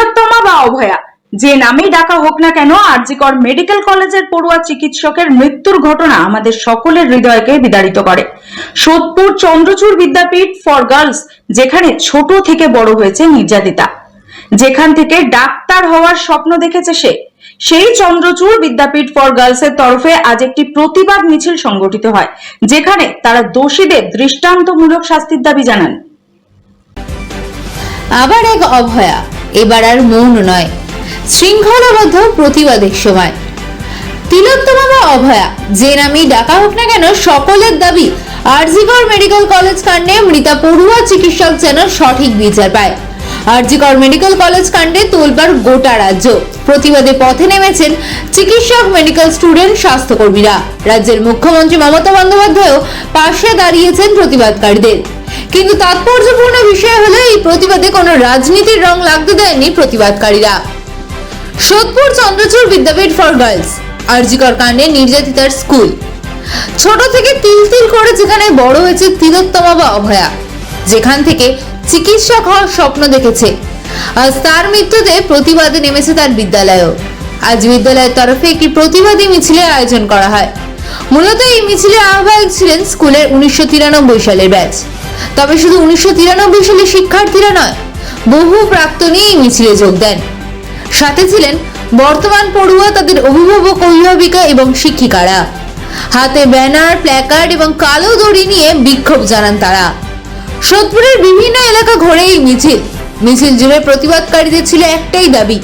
তিলোত্তমা বা অভয়া যে নামেই ডাকা হোক না কেন, আরজিকর মেডিকেল কলেজের পড়ুয়া চিকিৎসকের মৃত্যুর ঘটনা আমাদের সকলের হৃদয়কে বিদারিত করে। সোদপুর চন্দ্রচূড় বিদ্যাপীঠ ফর গার্লস, যেখানে ছোট থেকে বড় হয়েছে নির্যাতিতা, যেখান থেকে ডাক্তার হওয়ার স্বপ্ন দেখেছে সেই চন্দ্রচূড় বিদ্যাপীঠ ফর গার্লস এর তরফে আজ একটি প্রতিবাদ মিছিল সংগঠিত হয়, যেখানে তারা দোষীদের দৃষ্টান্তমূলক শাস্তির দাবি জানান। আবার এক অভয়া, এবার আর মৌন নয়, শৃঙ্খলাবদ্ধ প্রতিবাদের সময়। তিলোত্তমা বা অভয়া যে নামেই ডাকা হোক না কেন, সকলের দাবি আরজিকর মেডিকেল কলেজ কাণ্ডে মৃতা পড়ুয়া চিকিৎসক যেন সঠিক বিচার পায়। আরজিকর মেডিকেল কলেজ কাণ্ডে তোলপাড় গোটা রাজ্য। প্রতিবাদে পথে নেমেছেন চিকিৎসক, মেডিকেল স্টুডেন্ট, স্বাস্থ্যকর্মীরা। রাজ্যের মুখ্যমন্ত্রী মমতা বন্দ্যোপাধ্যায়ও পাশে দাঁড়িয়েছেন প্রতিবাদকারীদের। কিন্তু তাৎপর্যপূর্ণ বিষয় হলো, এই প্রতিবাদে কোনো রাজনীতির রং লাগতে দেয়নি প্রতিবাদকারীরা। সোদপুর চন্দ্রচূড় বিদ্যাপীঠ ফর গার্লস, আরজিকর কাণ্ডে নির্যাতিতার স্কুল। ছোট থেকে তিল তিল করে যেখানে বড় হয়েছে তিলোত্তমা বা অভয়া, যেখান থেকে চিকিৎসক হওয়ার স্বপ্ন দেখেছে, আজ তার মৃত্যুতে প্রতিবাদে নেমেছে তার বিদ্যালয়ও। আজ বিদ্যালয়ের তরফে একটি প্রতিবাদী মিছিলের আয়োজন করা হয়। মূলত এই মিছিলের আহ্বায়ক ছিলেন স্কুলের 1993 সালের ব্যাচ। তবে শুধু 1993 সালের শিক্ষার্থীরা নয়, বহু প্রাক্তনী এই মিছিলে যোগ দেন। সাথে ছিলেন বর্তমান পড়ুয়া, তাদের অভিভাবক, অভিভাবিকা এবং শিক্ষিকারা। হাতে ব্যানার, প্ল্যাকার্ড এবং কালো দড়ি নিয়ে বিক্ষোভ জানান তারা। সোদপুরের বিভিন্ন এলাকা ঘুরে এই মিছিল জুড়ে প্রতিবাদকারীদের ছিল একটাই দাবি,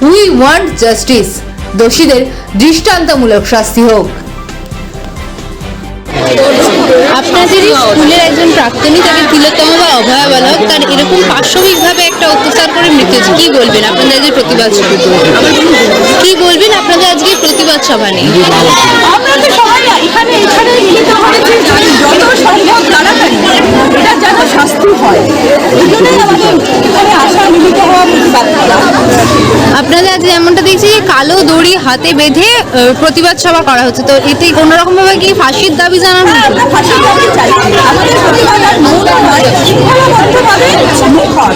উই ওয়ান্ট জাস্টিস, দোষীদের দৃষ্টান্তমূলক শাস্তি হোক। আপনাদের স্কুলের একজন প্রাক্তনী, তাকে তিলোত্তমা বা অভয়া বলা হোক, তার এরকম পাশবিকভাবে একটা অত্যাচার করে মৃত্যু হয়েছে, কি বলবেন আপনাদের আজকে প্রতিবাদ সভা? কি বলবেন আপনাদের আজকে প্রতিবাদ সভা নিয়ে? আপনাদের সবাই এখানে মিলিত হয়েছে যত সম্ভব তাড়াতাড়ি এটা যেন শাস্তি হয়, এই জন্যই আমাদের এখানে আসা, মিলিত হওয়া, প্রতিবাদ করা। আপনাদের আজ এমনটা দেখছি যে কালো দড়ি হাতে বেঁধে প্রতিবাদ সভা করা হচ্ছে, তো এতে কোনো রকম ভাবে কি ফাঁসির দাবি জানানো? আমরা ফাঁসির দাবি চাই। আমাদের প্রতিবাদ আর মৌন নয়, শৃঙ্খলাবদ্ধভাবে মুখর।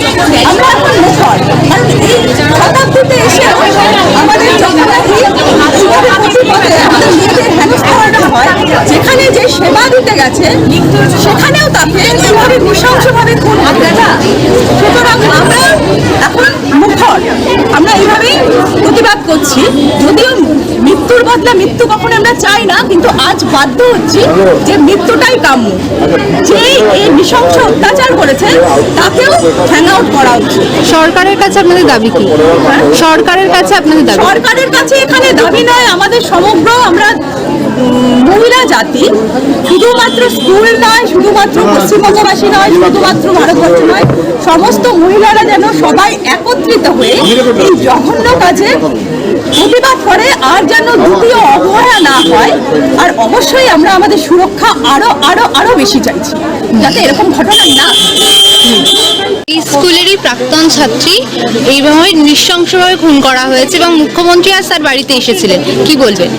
আমরা এখন মুখর, কারণ এই শতাব্দীতে এসে আমাদের প্রতিবাদে আমাদের মেয়েদের হেনস্থা করা হয়, যেখানে যে সেবা দিতে গেছে সেখানেও তাকে এইভাবে নৃশংসভাবে খুন হবে না। সুতরাং আমরা এখন মুখর, আমরা এইভাবেই প্রতিবাদ করছি। যদিও মৃত্যুর বদলে মৃত্যু কখনো আমরা চাই না, কিন্তু আজ বাধ্য হচ্ছি যে মৃত্যুটাই কাম্য। যে এই নৃশংস অত্যাচার করেছে তাকেও হ্যাং আউট করা উচিত। সরকারের কাছে আপনাদের দাবি কি? সরকারের কাছে আপনাদের দাবি? সরকারের কাছে এখানে দাবি নয়, আমাদের সমগ্র আমরা মহিলা জাতি, শুধুমাত্র স্কুল নয়, শুধুমাত্র পশ্চিমবঙ্গবাসী নয়, শুধুমাত্র ভারতবর্ষ নয়, সমস্ত মহিলারা যেন সবাই একত্রিত হয়ে এই জঘন্য কাজে প্রতিবাদ করে, আর যেন দ্বিতীয় অবহেলা না হয়। আর অবশ্যই আমরা আমাদের সুরক্ষা আরো আরো আরো বেশি চাইছি, যাতে এরকম ঘটনা না। এই স্কুলেরই প্রাক্তন ছাত্রী এইভাবে নৃশংসভাবে খুন করা হয়েছে এবং মুখ্যমন্ত্রী আজ তার বাড়িতে এসেছিলেন, কি বলবেন?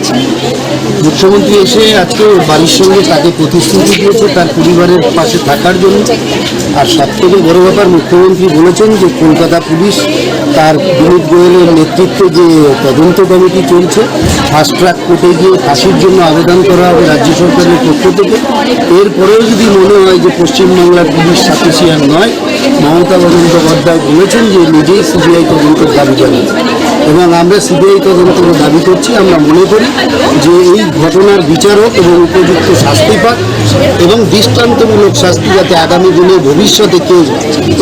মুখ্যমন্ত্রী এসে আজকে বাড়ির সঙ্গে তাকে প্রতিশ্রুতি দিয়েছে তার পরিবারের পাশে থাকার জন্য। আর সবথেকে বড় ব্যাপার, মুখ্যমন্ত্রী বলেছেন যে কলকাতা পুলিশ তার বিনীত গোয়েলের নেতৃত্বে যে তদন্ত কমিটি চলছে, ফাস্ট ট্র্যাক কোর্টে গিয়ে ফাঁসির জন্য আবেদন করা হবে রাজ্য সরকারের পক্ষ থেকে। এরপরেও যদি মনে হয় যে পশ্চিমবাংলার পুলিশ সাফিসিয়েন্ট নয়, মমতা বন্দ্যোপাধ্যায় বলেছেন যে নিজেই সিবিআই তদন্তের দাবি জানিয়েছে এবং আমরা সিবিআই তদন্তের দাবি করছি। আমরা মনে করি যে এই ঘটনার বিচারক এবং উপযুক্ত শাস্তি পাক এবং দৃষ্টান্তমূলক শাস্তি, যাতে আগামী দিনে ভবিষ্যতে কেউ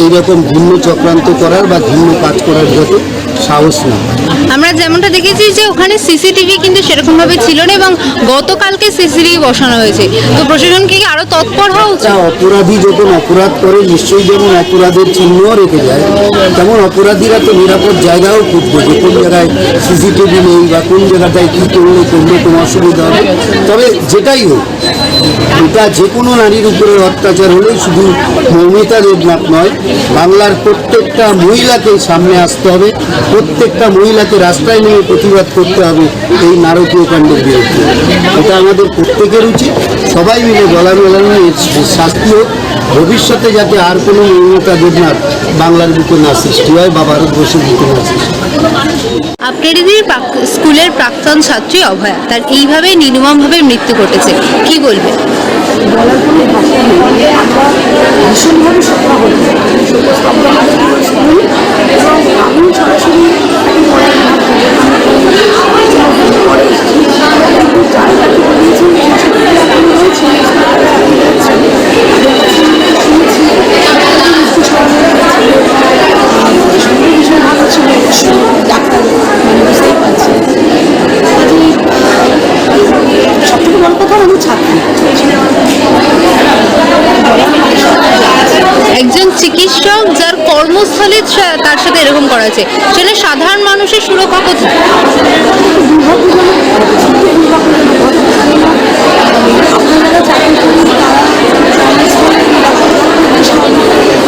এইরকম ভিন্ন চক্রান্ত করার বা ভিন্ন কাজ করার যাতে সাহস না। আমরা যেমনটা দেখেছি যে ওখানে সিসিটিভি কিন্তু সেরকম ভাবে ছিল না এবং গতকালকে সিসিটিভি বসানো হয়েছে, তো প্রশাসনকে কি আরো তৎপর হওয়া উচিত? অপরাধী যখন অপরাধ করে, নিশ্চয়ই যেমন অপরাধের চিহ্নও রেখে যায়, তেমন অপরাধীরা তো নিরাপদ জায়গাও খুঁজবে যে কোন জায়গায় সিসিটিভি নেই বা কোন জায়গাটায় কী করলে কোনো অসুবিধা হবে। তবে যেটাই হোক, এটা যে কোনো নারীর উপরে অত্যাচার হলে শুধু মৌমিতা দেবনাথ নয়, বাংলার প্রত্যেকটা মহিলাকে সামনে আসতে হবে, প্রত্যেকটা মহিলাকে রাস্তায় নিয়ে প্রতিবাদ করতে হবে এই নারকীয় কাণ্ডের বিরুদ্ধে। এটা আমাদের প্রত্যেকের উচিত। সবাই মিলে গলা মেলানো এর শাস্তি হোক, ভবিষ্যতে যাতে আর কোনো মৌনতা দেবনাথ বাংলার বুকে না সৃষ্টি হয় বা ভারতবর্ষের বুকে না সৃষ্টি হয়। আপনাদেরই স্কুলের প্রাক্তন ছাত্রী অভয়া, তার এইভাবে নির্মমভাবে মৃত্যু ঘটেছে, কি বলবেন? বলার কোনো ভাষা নেই। আমরা ভীষণভাবে শোকাহত, শোকস্তব্ধ স্কুল, এবং আমি সরাসরি তাকে পড়াশোনা করে জায়গাটি বলিয়েছেন ভীষণ ভালো ছিল, ডাক্তার মানে বুঝতেই পারছি। সবথেকে বড় কথা আমি ছাত্রী, একজন চিকিৎসক যার কর্মস্থলে তার সাথে এরকম করা হয়েছে, সেটা সাধারণ মানুষের সুরক্ষা কোথায়? আপনারা চাকরি করি তারা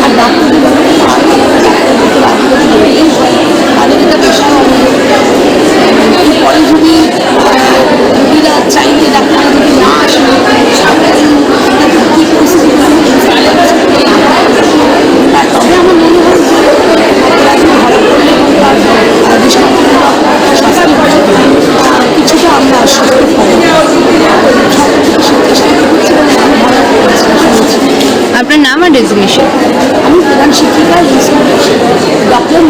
আর ডাক্তার তাদের এটা পেশা হবে। এরপরে যদি রোগীরা চাইলে ডাক্তার যদি না আসে কি পরিস্থিতি, তবে আমার মনে হয় যে ধরা পড়লে শাস্তি হয় কিছুটা আমরা আশ্বস্ত পাবো। আপনার নাম আর ডেজিগনেশন? আমি প্রধান শিক্ষিকা, ডক্টর